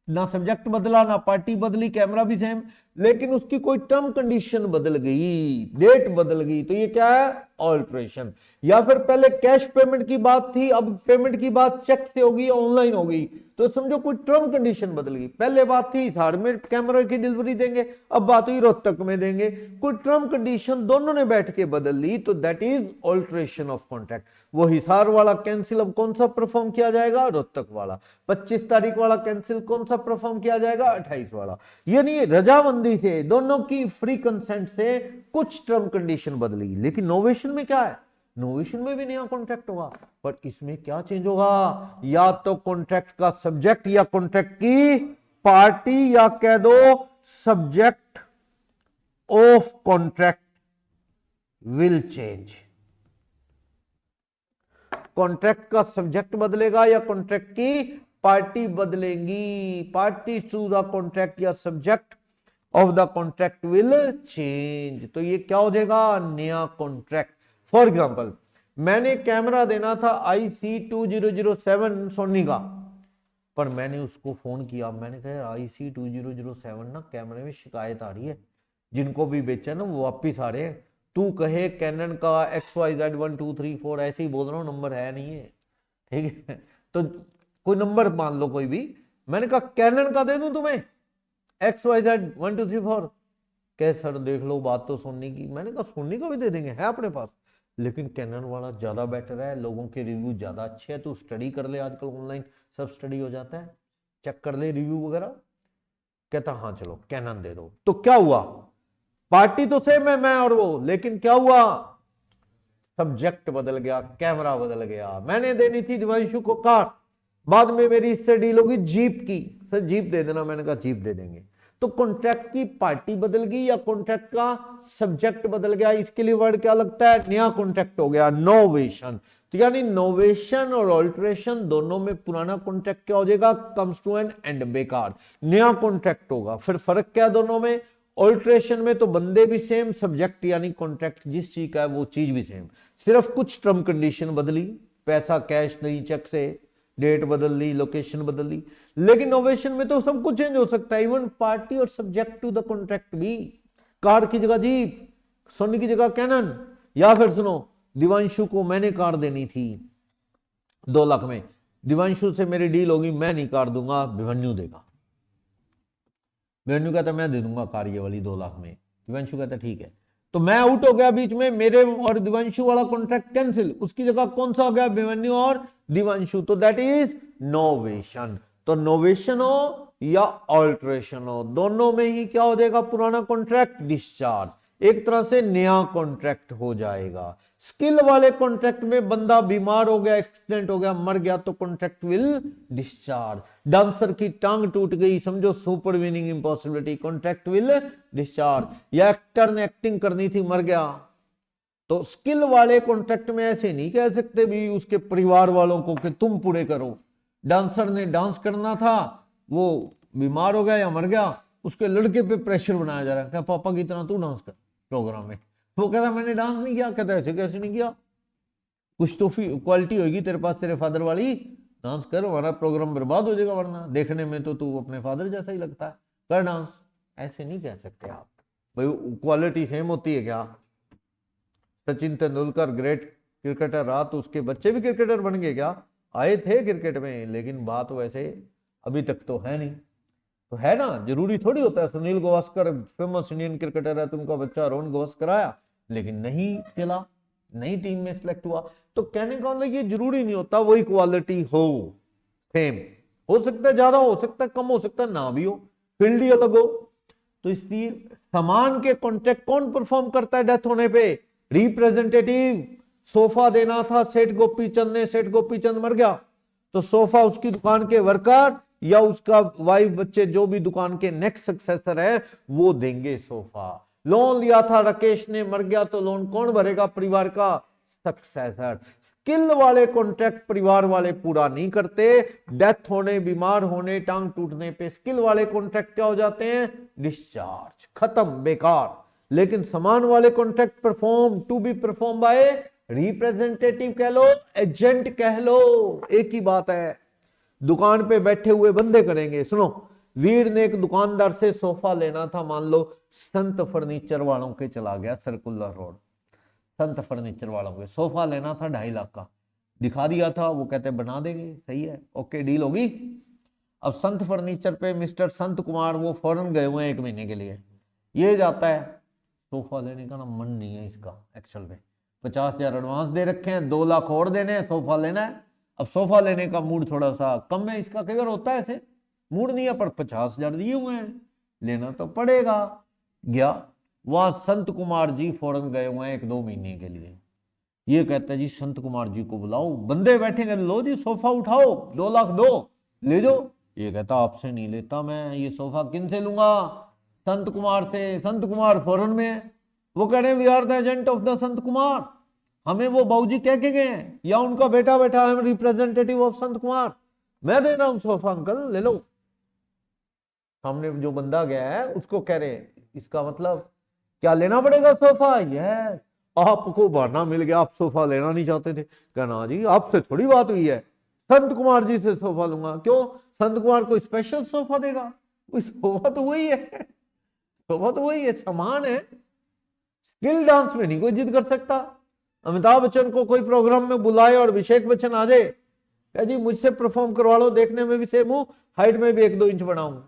A: ना सब्जेक्ट बदला ना पार्टी बदली, कैमरा भी सेम, लेकिन उसकी कोई टर्म कंडीशन बदल गई, डेट बदल गई, तो ये क्या है, ऑल्ट्रेशन। या फिर पहले कैश पेमेंट की बात थी, अब पेमेंट की बात चेक से होगी, ऑनलाइन होगी, तो समझो कोई टर्म कंडीशन बदल गई, पहले बात थी हिसार में कैमरा की डिलीवरी देंगे, अब बात हुई रोहतक में देंगे, कोई टर्म कंडीशन दोनों ने बैठ के बदल ली, तो that is alteration of contract. वो हिसार वाला कैंसिल अब कौन सा परफॉर्म किया जाएगा, रोहतक वाला, 25 तारीख वाला कैंसिल कौन सा परफॉर्म किया जाएगा, 28 वाला। यानी रजामंदी से दोनों की फ्री कंसेंट से कुछ टर्म कंडीशन बदली, लेकिन नोवेशन में क्या है, नोवेशन में भी नया कॉन्ट्रैक्ट होगा, पर इसमें क्या चेंज होगा, या तो कॉन्ट्रैक्ट का सब्जेक्ट या कॉन्ट्रैक्ट की पार्टी, या कह दो subject of contract will change, contract का सब्जेक्ट बदलेगा या कॉन्ट्रैक्ट की पार्टी बदलेंगी, पार्टी टू द कॉन्ट्रैक्ट या subject of the contract will change. तो ये क्या हो जाएगा, नया कॉन्ट्रैक्ट। फॉर एग्जाम्पल मैंने कैमरा देना था IC2007 सोनी का, पर मैंने उसको फोन किया, मैंने कहा IC2007 ना कैमरे में शिकायत आ रही है, जिनको भी बेचा ना वो वापिस आ रहे हैं, तू कहे कैनन का XYZ 1 2 3 4, ऐसे ही बोल रहा हूँ, नंबर है नहीं है, ठीक है। तो कोई नंबर मान लो कोई भी, मैंने कहा कैनन का दे दूं तुम्हें XYZ 1 2 3 4, कह सर देख लो बात तो सोनी की। मैंने कहा सोनी का भी दे देंगे, है अपने पास, लेकिन कैनन वाला ज्यादा बेटर है, लोगों के रिव्यू ज्यादा अच्छे है, तो स्टडी कर ले, आजकल ऑनलाइन सब स्टडी हो जाता है, चेक कर ले रिव्यू वगैरह। कहता हाँ चलो कैनन दे दो। तो क्या हुआ, पार्टी तो सेम है मैं और वो, लेकिन क्या हुआ, सब्जेक्ट बदल गया, कैमरा बदल गया। मैंने देनी थी दिवांशु को कार, बाद में मेरी इससे डील होगी जीप की, सर जीप दे देना, मैंने कहा जीप दे देंगे। तो कॉन्ट्रैक्ट की पार्टी बदल गई या कॉन्ट्रैक्ट का सब्जेक्ट बदल गया, इसके लिए वर्ड क्या लगता है, नया कॉन्ट्रैक्ट हो गया, नोवेशन। तो यानी नोवेशन और ऑल्ट्रेशन दोनों में पुराना कॉन्ट्रैक्ट क्या हो जाएगा, कम्स टू एन एंड, बेकार, नया कॉन्ट्रैक्ट होगा। फिर फर्क क्या है दोनों में, ऑल्ट्रेशन में तो बंदे भी सेम, सब्जेक्ट यानी कॉन्ट्रैक्ट जिस चीज का है वो चीज भी सेम, सिर्फ कुछ टर्म कंडीशन बदली, पैसा कैश नहीं चेक से, डेट बदल ली, लोकेशन बदल ली। लेकिन नोवेशन में तो सब कुछ चेंज हो सकता है, इवन पार्टी और सब्जेक्ट टू द कॉन्ट्रैक्ट भी, कार की जगह जीप, सोनी की जगह कैनन। या फिर सुनो, दिवांशु को मैंने कार देनी थी 2 लाख में, दिवांशु से मेरी डील होगी, मैं नहीं कार दूंगा, भिमन्यु देगा। भिमन्यु कहता मैं दे दूंगा कार ये वाली 2 लाख में, दिवांशु कहता ठीक है। तो मैं आउट हो गया बीच में, मेरे और दिवांशु वाला कॉन्ट्रैक्ट कैंसिल, उसकी जगह कौन सा हो गया, भिमन्यु और दिवांशु। तो दैट इज नोवेशन। तो नोवेशन हो या ऑल्ट्रेशन हो, दोनों में ही क्या हो जाएगा, पुराना कॉन्ट्रैक्ट डिस्चार्ज, एक तरह से नया कॉन्ट्रैक्ट हो जाएगा। स्किल वाले कॉन्ट्रैक्ट में बंदा बीमार हो गया, एक्सीडेंट हो गया, मर गया, तो कॉन्ट्रैक्ट विल डिस्चार्ज। डांसर की टांग टूट गई, समझो supervening impossibility, contract will discharge. या एक्टर ने एक्टिंग करनी थी, मर गया, तो स्किल वाले कॉन्ट्रैक्ट में ऐसे नहीं कह सकते भी उसके परिवार वालों को कि तुम पूरे करो। डांसर ने डांस करना था, वो बीमार हो गया या मर गया, उसके लड़के पे प्रेशर बनाया जा रहा है, क्या पापा की तरह तू डांस कर प्रोग्राम में, वो कहता मैंने डांस नहीं किया, कहता ऐसे कैसे नहीं किया, कुछ तो क्वालिटी होगी तेरे पास तेरे फादर वाली, डांस कर, हमारा प्रोग्राम बर्बाद हो जाएगा, वरना देखने में तो तू अपने फादर जैसा ही लगता है, कर डांस। ऐसे नहीं कह सकते आप, भाई क्वालिटी सेम होती है क्या। सचिन तेंदुलकर ग्रेट क्रिकेटर रहा, तो उसके बच्चे भी क्रिकेटर बन गए क्या, आए थे क्रिकेट में, लेकिन बात वैसे अभी तक तो है नहीं। तो है ना, जरूरी थोड़ी होता है Sunil Gavaskar famous Indian cricketer है, तुमका बच्चा अरुण गावस्कर आया लेकिन नहीं चला, नई टीम में सिलेक्ट हुआ। तो कहने का मतलब ये जरूरी नहीं होता वही क्वालिटी हो, सेम हो सकता है, ज्यादा हो सकता है, कम हो सकता है, ना भी हो, फील्ड ही अलग हो। तो इसलिए समान के कॉन्ट्रैक्ट कौन परफॉर्म करता है डेथ होने पे, रिप्रेजेंटेटिव। सोफा देना था सेठ गोपीचंद ने, सेठ गोपीचंद मर गया, तो सोफा उसकी दुकान के वर्कर या उसका वाइफ बच्चे जो भी दुकान के नेक्स्ट सक्सेसर है वो देंगे सोफा। लोन लिया था राकेश ने, मर गया, तो लोन कौन भरेगा, परिवार का सक्सेसर। स्किल वाले कॉन्ट्रैक्ट परिवार वाले पूरा नहीं करते, डेथ होने, बीमार होने, टांग टूटने पे स्किल वाले कॉन्ट्रैक्ट क्या हो जाते हैं, डिस्चार्ज, खत्म, बेकार। लेकिन समान वाले contract perform to be perform by representative कह लो, एजेंट कह लो, एक ही बात है। दुकान पे बैठे हुए बंदे करेंगे। सुनो, वीर ने एक दुकानदार से सोफा लेना था, मान लो संत फर्नीचर वालों के चला गया सर्कुलर रोड, संत फर्नीचर वालों के सोफा लेना था 2.5 लाख का, दिखा दिया था, वो कहते बना देंगे, सही है, ओके डील होगी। अब संत फर्नीचर पे मिस्टर संत कुमार वो फॉरेन गए हुए हैं 1 महीने के लिए, ये जाता है, सोफा लेने का ना मन नहीं है इसका, एक्चुअल में 50,000 एडवांस दे रखे हैं, 2 लाख और देने हैं, सोफा लेना है। अब सोफा लेने का मूड थोड़ा सा कम है इसका, कई बार होता है ऐसे, मूड नहीं है पर 50,000 दिए हुए हैं, लेना तो पड़ेगा। गया वहां, संत कुमार जी फौरन गए हुए हैं 1-2 महीने के लिए, ये कहते हैं जी संत कुमार जी को बुलाओ, बंदे बैठेंगे, लो जी सोफा उठाओ, 2 लाख दो, ले जाओ। ये कहता आपसे नहीं लेता मैं, ये सोफा किन से लूंगा, संत कुमार से, संत कुमार फौरन में है। वो कह रहे हैं we are the agent of the Sant Kumar, हमें वो बाबूजी कह के गए हैं, या उनका बेटा बैठा है रिप्रेजेंटेटिव ऑफ संत कुमार। मैं दे रहा हूं सोफा, अंकल ले लो। सामने जो बंदा गया है उसको कह रहे हैं, इसका मतलब क्या लेना पड़ेगा सोफा? यस, आपको बहाना मिल गया, आप सोफा लेना नहीं चाहते थे। कहना जी आपसे थोड़ी बात हुई है, संत कुमार जी से सोफा लूंगा। क्यों? संत कुमार को स्पेशल सोफा देगा? कोई सोफा तो वही है, सोफा तो वही है, समान है। स्किल डांस में नहीं कोई जिद कर सकता। अमिताभ बच्चन को कोई प्रोग्राम में बुलाए और अभिषेक बच्चन आ जाए, कह जी मुझसे परफॉर्म करवा लो, देखने में भी सेम हूं, हाइट में भी 1-2 इंच बढ़ाऊंगा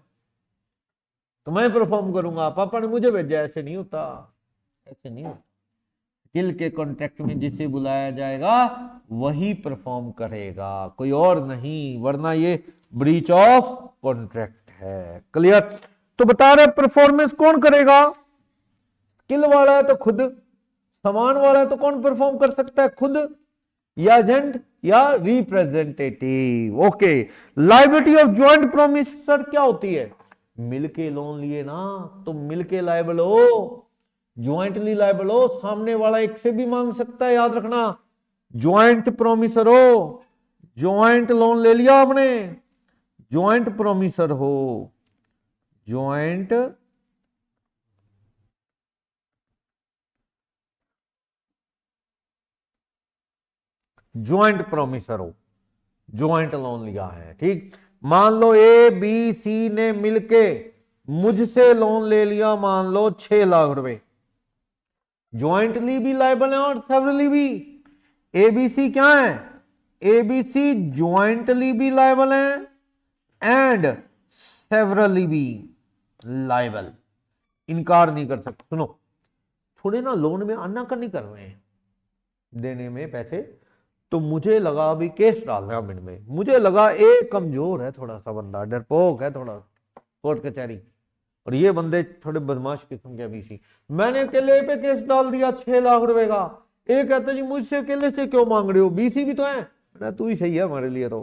A: तो मैं परफॉर्म करूंगा, पापा ने मुझे भेजा। ऐसे नहीं होता, ऐसे नहीं होता। स्किल के कॉन्ट्रैक्ट में जिसे बुलाया जाएगा वही परफॉर्म करेगा, कोई और नहीं, वरना ये ब्रीच ऑफ कॉन्ट्रैक्ट है। क्लियर? तो बता रहे परफॉर्मेंस कौन करेगा? स्किल वाला है तो खुद, समान वाला है तो कौन परफॉर्म कर सकता है? खुद या एजेंट या representative. Okay, liability of joint promise sir क्या होती है? मिलके लोन लिए ना, तो मिलके लायबल हो, ज्वाइंटली लायबल हो। सामने वाला एक से भी मांग सकता है, याद रखना। ज्वाइंट प्रोमिसर हो, ज्वाइंट लोन ले लिया आपने, ज्वाइंट प्रोमिसर हो, ज्वाइंट ज्वाइंट प्रोमिसर हो, ज्वाइंट लोन लिया है, ठीक। मान लो ए बी सी ने मिलके मुझसे लोन ले लिया, मान लो 6 लाख रुपए, ज्वाइंटली भी लायबल है और सेवरली भी। एबीसी क्या है? एबीसी ज्वाइंटली भी लायबल है एंड सेवरली भी लायबल, इनकार नहीं कर सकते। सुनो, थोड़े ना लोन में आना का नहीं कर रहे हैं, देने में पैसे, तो मुझे लगा अभी केस डालना है मिनट में, मुझे लगा एक कमजोर है थोड़ा सा बंदा, डरपोक है थोड़ा, कोर्ट कचहरी, और ये बंदे थोड़े बदमाश किस्म के अभी। मैंने अकेले पे केस डाल दिया 6 लाख रुपए का। एक कहते जी मुझसे अकेले से क्यों मांग रहे हो, बीसी भी तो है ना, तू ही सही है हमारे लिए, तो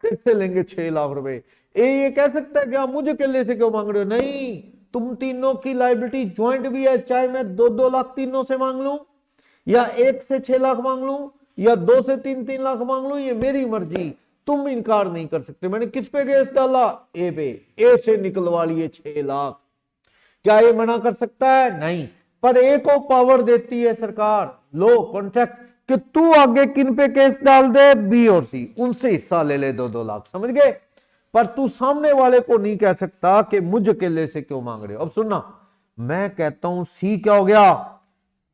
A: किससे लेंगे 6 लाख रुपए? ये कह सकता है क्या मुझे अकेले से क्यों मांग रहे हो? नहीं, तुम तीनों की लाइबिलिटी ज्वाइंट भी है, चाहे मैं 2-2 लाख तीनों से मांग लूं, या 1 से 6 लाख मांग लूं, या 2 से 3-3 लाख मांग लूं, ये मेरी मर्जी, तुम इनकार नहीं कर सकते। मैंने किस पे केस डाला? ए पे, ए से निकलवा लिए 6 लाख। क्या ये मना कर सकता है? नहीं। पर ए को पावर देती है सरकार, लो कॉन्ट्रैक्ट, कि तू आगे किन पे केस डाल दे, बी और सी, उनसे हिस्सा ले ले 2-2 लाख, समझ गए? पर तू सामने वाले को नहीं कह सकता कि मुझ अकेले से क्यों मांग रहे हो। अब सुनना, मैं कहता हूं सी क्या हो गया?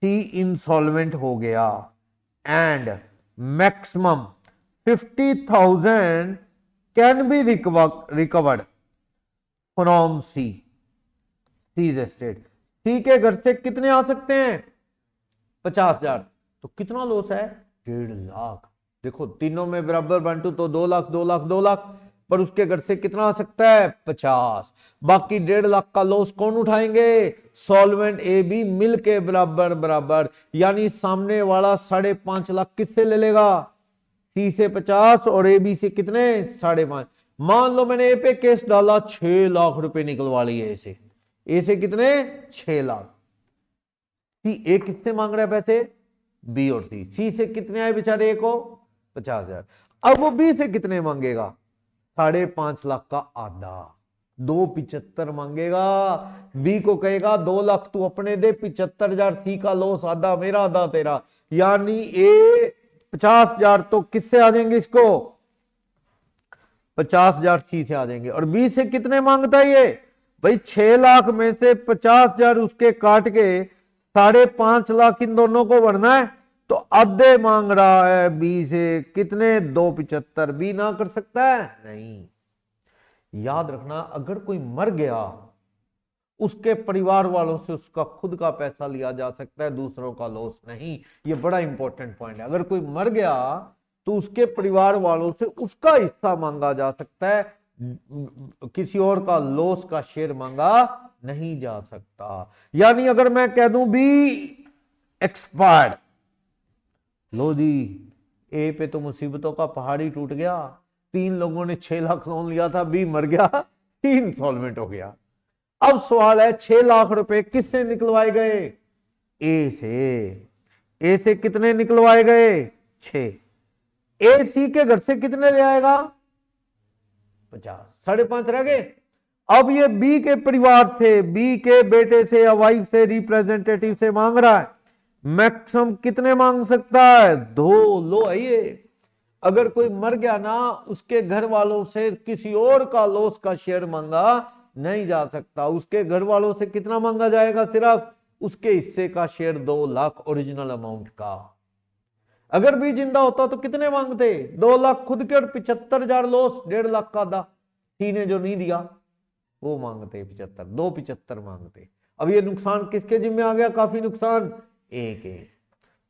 A: सी इंसॉल्वेंट हो गया and maximum 50,000 can be recovered from C, C's estate. C के घर से कितने आ सकते हैं? 50,000। तो कितना लॉस है? 1.5 लाख। देखो तीनों में बराबर बांटू तो 2 लाख 2 लाख 2 लाख, पर उसके घर से कितना आ सकता है? 50। बाकी 1.5 लाख का लॉस कौन उठाएंगे? सॉल्वेंट ए बी मिल के बराबर बराबर, यानी सामने वाला 5.5 लाख किससे ले लेगा? सी से 50 और ए बी से कितने? 5.5। मान लो मैंने ए पे केस डाला, 6 लाख रुपए निकलवा लिए ऐसे, ए से कितने? 6 लाख। सी ए किससे मांग रहा है पैसे? बी और सी से कितने आए बेचारे को? 50,000। अब वो बी से कितने मांगेगा? 5.5 लाख का आधा, 2.75 मांगेगा। बी को कहेगा 2 लाख तू अपने दे, 75,000 सी का लॉस, आधा मेरा आधा तेरा, यानी ए 50,000 तो किससे आ जाएंगे इसको? 50,000 सी से आ जाएंगे। और बी से कितने मांगता है ये? भाई 6 लाख में से 50,000 उसके काट के 5.5 लाख इन दोनों को भरना है, तो आधे मांग रहा है बी से, कितने? 2.75। बी ना कर सकता है? नहीं। याद रखना, अगर कोई मर गया, उसके परिवार वालों से उसका खुद का पैसा लिया जा सकता है, दूसरों का लॉस नहीं। ये बड़ा इंपॉर्टेंट पॉइंट है। अगर कोई मर गया तो उसके परिवार वालों से उसका हिस्सा मांगा जा सकता है, किसी और का लॉस का शेयर मांगा नहीं जा सकता। यानी अगर मैं कह दूं बी एक्सपायर्ड, लो जी ए पे तो मुसीबतों का पहाड़ ही टूट गया, 3 लोगों ने 6 लाख लोन लिया था, बी मर गया, 3 इंस्टॉलमेंट हो गया। अब सवाल है 6 लाख रुपए किससे निकलवाए गए? ए से। ए से कितने निकलवाए गए? 6। ए सी के घर से कितने ले आएगा? 50, 5.5 रह गए। अब ये बी के परिवार से, बी के बेटे से या वाइफ से, रिप्रेजेंटेटिव से मांग रहा है, मैक्सिमम कितने मांग सकता है? 2। लो है ये। अगर कोई मर गया ना, उसके घर वालों से किसी और का लॉस का शेयर मांगा नहीं जा सकता। उसके घर वालों से कितना मांगा जाएगा? सिर्फ उसके हिस्से का शेयर 2 लाख ओरिजिनल अमाउंट का। अगर भी जिंदा होता तो कितने मांगते? 2 लाख खुद के और 75,000 लॉस, 1.5 लाख का अदा। सी ने जो नहीं दिया वो मांगते 75, 2.75 मांगते। अब ये नुकसान किसके जिम्मे आ गया? काफी नुकसान एक है।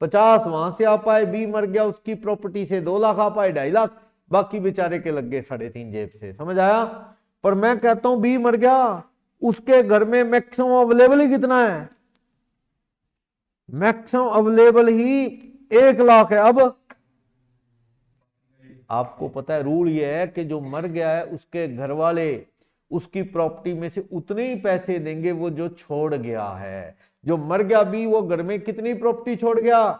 A: 50 वहां से आ पाए, बी मर गया, उसकी प्रॉपर्टी से 2 लाख आ पाए, 2.5 लाख, बाकी बेचारे के लग गए 3.5 जेब से। समझ आया? पर मैं कहता हूं बी मर गया, उसके घर में मैक्सिमम अवेलेबल ही कितना है? मैक्सिमम अवेलेबल ही 1 लाख है। अब आपको पता है रूल ये है कि जो मर गया है उसके घर वाले उसकी प्रॉपर्टी में से उतने ही पैसे देंगे वो जो छोड़ गया है। जो मर गया बी, वो घर में कितनी प्रॉपर्टी छोड़ गया?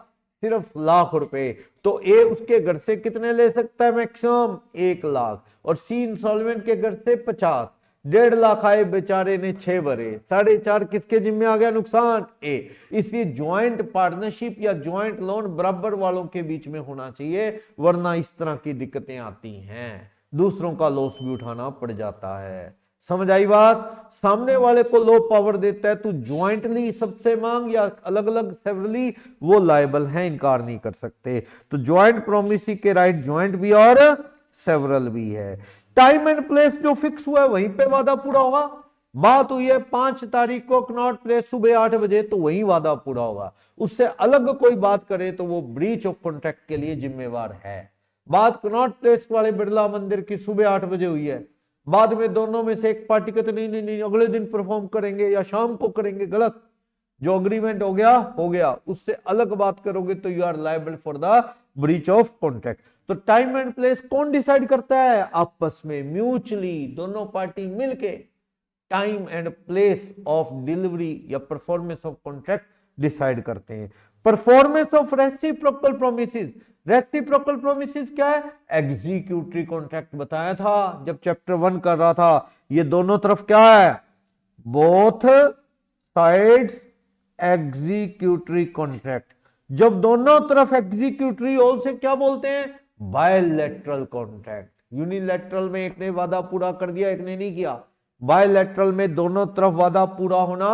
A: सिर्फ लाख रुपए। तो ए उसके घर से कितने ले सकता है? मैक्सिमम 1 लाख। और सी इंस्टॉलमेंट के घर से 50, 1.5 लाख आए, बेचारे ने 6 भरे, 4.5 किसके जिम्मे आ गया? नुकसान ए। इसलिए ज्वाइंट पार्टनरशिप या ज्वाइंट लोन बराबर वालों के बीच में होना चाहिए, वरना इस तरह की दिक्कतें आती हैं, दूसरों का लॉस भी उठाना पड़ जाता है। समझ आई बात? सामने वाले को लो पावर देता है, तू ज्वाइंटली सबसे मांग या अलग अलग सेवरली, वो लायबल है, इनकार नहीं कर सकते। तो ज्वाइंट प्रोमिसी के राइट ज्वाइंट भी और सेवरल भी है। टाइम एंड प्लेस जो फिक्स हुआ है वहीं पे वादा पूरा होगा। बात हुई है 5 तारीख को कनॉट प्लेस सुबह 8 बजे, तो वही वादा पूरा होगा। उससे अलग कोई बात करे तो वो ब्रीच ऑफ कॉन्ट्रैक्ट के लिए जिम्मेवार है। बात कनॉट प्लेस वाले बिरला मंदिर की सुबह 8 बजे हुई है, बाद में दोनों में से एक पार्टी कहते नहीं नहीं नहीं अगले दिन परफॉर्म करेंगे या शाम को करेंगे, गलत। जो अग्रीमेंट हो गया, उससे अलग बात करोगे तो you are liable for the breach of contract. तो टाइम एंड प्लेस कौन डिसाइड करता है? आपस में म्यूचुअली दोनों पार्टी मिलके time and place of delivery या परफॉर्मेंस ऑफ कॉन्ट्रैक्ट डिसाइड करते हैं। Performance of reciprocal promises, reciprocal promises क्या है? एग्जीक्यूटरी कॉन्ट्रैक्ट बताया था जब चैप्टर 1 कर रहा था। ये दोनों तरफ क्या है? Both sides executory contract. जब दोनों तरफ एग्जीक्यूटरी हो उसे क्या बोलते हैं? Bilateral contract. यूनिलैटरल में एक ने वादा पूरा कर दिया, एक ने नहीं किया। बायलैटरल में दोनों तरफ वादा पूरा होना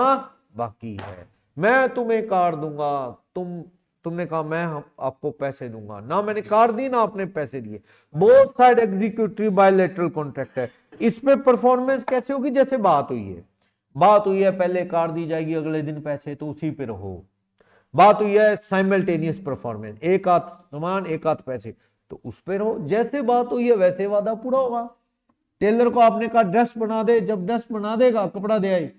A: बाकी है। मैं तुम्हें कार दूंगा, तुमने कहा मैं आपको पैसे दूंगा, ना मैंने कार दी ना आपने पैसे दिए। Both side executory bilateral contract है। इसमें परफॉर्मेंस कैसे होगी? जैसे बात हुई है पहले कार दी जाएगी, अगले दिन पैसे, तो उसी पे रहो। बात हुई है साइमल्टेनियस परफॉर्मेंस, एक हाथ सामान एक हाथ पैसे, तो उस पे रहो। जैसे बात हुई है वैसे वादा पूरा होगा। टेलर को आपने कहा ड्रेस बना दे, जब ड्रेस बना देगा, कपड़ा दे आई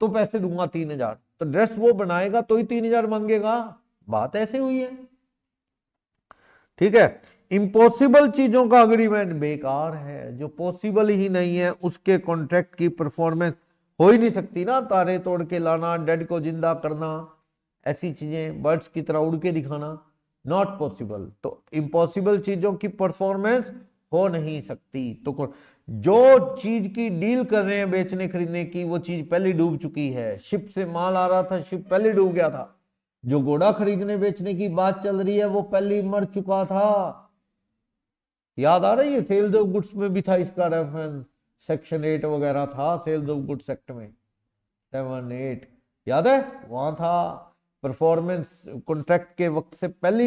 A: तो पैसे दूंगा 3,000, तो ड्रेस वो बनाएगा तो ही 3,000 मांगेगा। बात ऐसे हुई है, ठीक है। इम्पॉसिबल चीजों का अग्रीमेंट बेकार है। जो पॉसिबल ही नहीं है उसके कॉन्ट्रैक्ट की परफॉर्मेंस हो ही नहीं सकती ना। तारे तोड़ के लाना, डेड को जिंदा करना, ऐसी चीजें, बर्ड्स की तरह उड़ के दिखाना, नॉट पॉसिबल। तो इम्पॉसिबल चीजों की परफॉर्मेंस हो नहीं सकती। तो जो चीज की डील कर रहे हैं बेचने खरीदने की, वो चीज पहले डूब चुकी है। शिप से माल आ रहा था, शिप पहले डूब गया था। जो घोड़ा खरीदने बेचने की बात चल रही है वो पहले मर चुका था। याद आ रही है? सेल्स ऑफ गुड्स में भी था इसका रेफरेंस, सेक्शन 8 वगैरह था सेल्स ऑफ गुड्स एक्ट में, 7, 8 याद है? वहां था परफॉर्मेंस कॉन्ट्रैक्ट के वक्त से पहले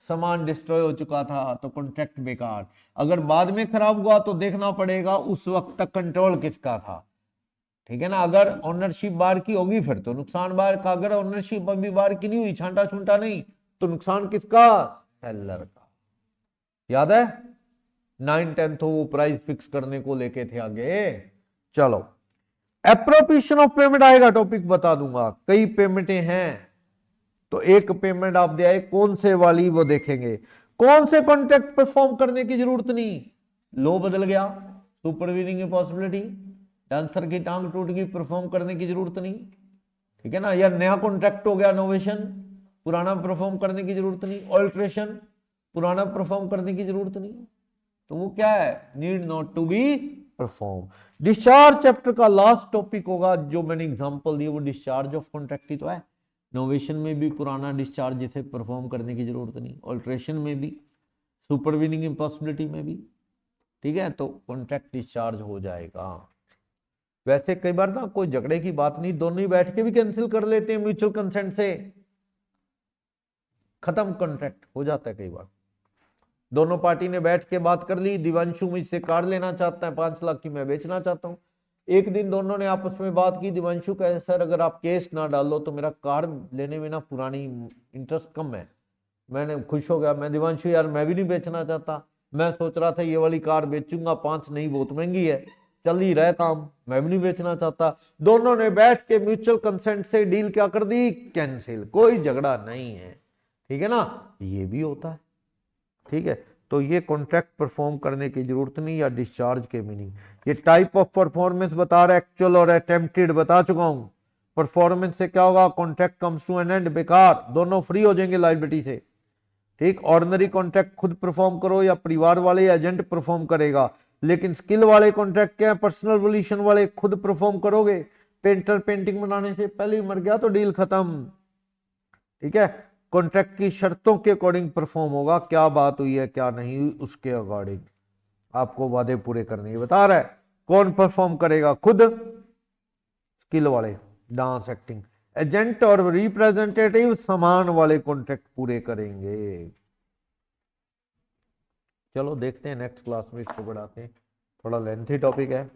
A: सामान डिस्ट्रॉय हो चुका था, तो कॉन्ट्रैक्ट बेकार। अगर बाद में खराब हुआ तो देखना पड़ेगा उस वक्त तक कंट्रोल किसका था, ठीक है ना। अगर ओनरशिप बार की होगी फिर तो नुकसान बार का, अगर ओनरशिप अभी बार की नहीं हुई, छांटा छूंटा नहीं, तो नुकसान किसका? सेलर का। याद है 9/10 वो प्राइस फिक्स करने को लेके थे आगे। चलो एप्रोप्रिएशन ऑफ पेमेंट आएगा, टॉपिक बता दूंगा। कई पेमेंटें हैं, तो एक पेमेंट आप दे आए, कौन से वाली वो देखेंगे। कौन से कॉन्ट्रैक्ट परफॉर्म करने की जरूरत नहीं? लो बदल गया, सुपरवीनिंग पॉसिबिलिटी, डांसर की टांग टूट गई, परफॉर्म करने की जरूरत नहीं, ठीक है ना। या नया कॉन्ट्रैक्ट हो गया, नोवेशन, पुराना परफॉर्म करने की जरूरत नहीं। ऑल्ट्रेशन, पुराना परफॉर्म करने की जरूरत नहीं। तो वो क्या है, need not to be perform. Discharge chapter का लास्ट टॉपिक होगा, जो मैंने एग्जांपल दी वो डिस्चार्ज ऑफ कॉन्ट्रैक्ट ही तो है। नोवेशन में भी पुराना डिस्चार्ज जिसे परफॉर्म करने की जरूरत नहीं, ऑल्ट्रेशन में भी, सुपरवीनिंग इम्पॉसिबिलिटी में भी, ठीक है, तो कॉन्ट्रैक्ट डिस्चार्ज हो जाएगा। वैसे कई बार ना कोई झगड़े की बात नहीं, दोनों ही बैठ के भी कैंसिल कर लेते हैं म्यूचुअल कंसेंट से, खत्म कॉन्ट्रैक्ट हो जाता है। कई बार दोनों पार्टी ने बैठ के बात कर ली, दिवांशु मुझसे कार लेना चाहता है 5 लाख की, मैं बेचना चाहता हूँ। एक दिन दोनों ने आपस में बात की, दिवांशु कहे सर अगर आप केस ना डालो तो मेरा कार लेने में ना पुरानी इंटरेस्ट कम है। मैंने खुश हो गया, मैं दिवांशु यार मैं भी नहीं बेचना चाहता, मैं सोच रहा था ये वाली कार बेचूंगा, 5 नहीं बहुत महंगी है, चल ही रहा काम, मैं भी नहीं बेचना चाहता। दोनों ने बैठ के म्यूचुअल कंसेंट से डील क्या कर दी, कैंसिल, कोई झगड़ा नहीं है, ठीक है ना, ये भी होता है, ठीक है। तो ये कॉन्ट्रैक्ट परफॉर्म करने की जरूरत नहीं, या डिस्चार्ज के मीनिंग, ये टाइप ऑफ परफॉर्मेंस बता रहा है, एक्चुअल और अटेम्प्टेड बता चुका हूं। परफॉर्मेंस से क्या होगा, contract comes to an end, बेकार, दोनों फ्री हो जाएंगे लायबिलिटी से, ठीक। ऑर्डिनरी कॉन्ट्रैक्ट खुद परफॉर्म करो या परिवार वाले या एजेंट परफॉर्म करेगा, लेकिन स्किल वाले कॉन्ट्रैक्ट क्या है, पर्सनल रिलेशन वाले खुद परफॉर्म करोगे। पेंटर पेंटिंग बनाने से पहले ही मर गया तो डील खत्म, ठीक है। कॉन्ट्रैक्ट की शर्तों के अकॉर्डिंग परफॉर्म होगा, क्या बात हुई है क्या नहीं हुई उसके अकॉर्डिंग आपको वादे पूरे करने की बता रहा है। कौन परफॉर्म करेगा, खुद, स्किल वाले, डांस एक्टिंग, एजेंट और रिप्रेजेंटेटिव समान वाले कॉन्ट्रैक्ट पूरे करेंगे। चलो देखते हैं नेक्स्ट क्लास में इसको बढ़ाते हैं, थोड़ा लेंथी टॉपिक है।